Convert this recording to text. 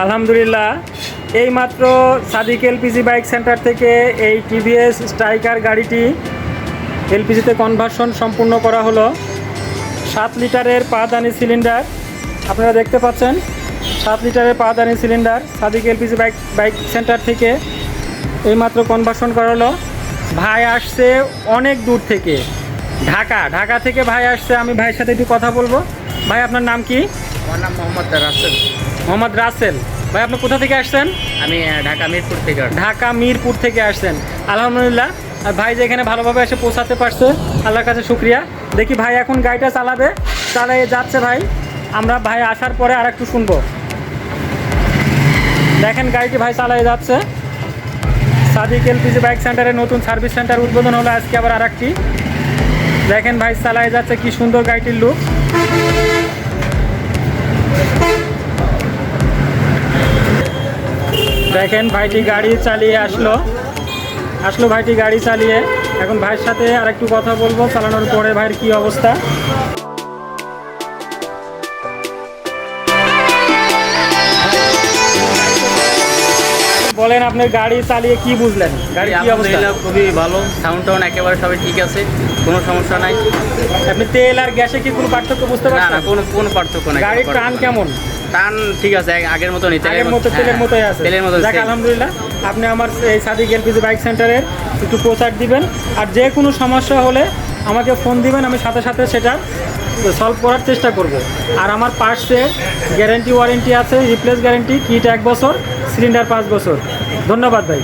আলহামদুলিল্লাহ, এইমাত্র Sadiq LPG bike centre থেকে এই টিভিএস স্ট্রাইকার গাড়িটি এলপিজিতে কনভার্সন সম্পূর্ণ করা হলো। 7 লিটারের পাদানি সিলিন্ডার আপনারা দেখতে পাচ্ছেন। 7 লিটারের পাদানি cylinder Sadiq LPG bike centre থেকে এইমাত্র কনভার্সন করা হলো। ভাই আসছে অনেক দূর থেকে, ঢাকা থেকে ভাই আসছে। আমি ভাইয়ের সাথে একটু কথা বলবো। ভাই আপনার নাম কি? আমার নাম মোহাম্মদ রাসেল। মোহাম্মদ রাসেল। ভাই আপনি কোথা থেকে আসছেন? আমি ঢাকা মিরপুর থেকে আসছি। ঢাকা মিরপুর থেকে আসছেন। আলহামদুলিল্লাহ, আর ভাই যে এখানে ভালোভাবে এসে পৌঁছাতে পারছে, আল্লাহর কাছে শুক্রিয়া। দেখি ভাই এখন গাড়িটা চালিয়ে যাচ্ছে। ভাই আমরা ভাই আসার পরে আর একটু শুনবো। দেখেন গাড়িটি ভাই চালিয়ে যাচ্ছে। সাদিক এলপিজি বাইক সেন্টারের নতুন সার্ভিস সেন্টার উদ্বোধন হলো আজকে আবার আর একটি। দেখেন ভাই চালিয়ে যাচ্ছে, কি সুন্দর গাড়িটির লুক। দেখেন ভাইটি গাড়ি চালিয়ে আসলো ভাইটি গাড়ি চালিয়ে। এখন ভাইয়ের সাথে আর একটু কথা বলবো চালানোর পরে ভাইয়ের কি অবস্থা। বলেন আপনার গাড়ি চালিয়ে কি বুঝলেন, গাড়ি কি অবস্থা? খুবই ভালো, সাউন্ড টাউন একেবারে সবই ঠিক আছে, কোনো সমস্যা নাই। আপনি তেল আর গ্যাসে কি কোনো পার্থক্য বুঝতে না পারছেন? না, কোনো পার্থক্য নাই। গাড়ির টান কেমন? টান ঠিক আছে, আগের মতো নেই, তেলের মতোই আছে। তেলের মতো। দেখ আলহামদুলিল্লাহ, আপনি আমার এই সাদিক এলপিজি বাইক সেন্টারের একটু প্রচার দিবেন, আর যে কোনো সমস্যা হলে আমাকে ফোন দিবেন, আমি সাথে সাথে সেটা সলভ করার চেষ্টা করব। আর আমার পার্টসের গ্যারেন্টি ওয়ারেন্টি আছে, রিপ্লেস গ্যারেন্টি, কিট 1 বছর, সিলিন্ডার 5 বছর। ধন্যবাদ ভাই।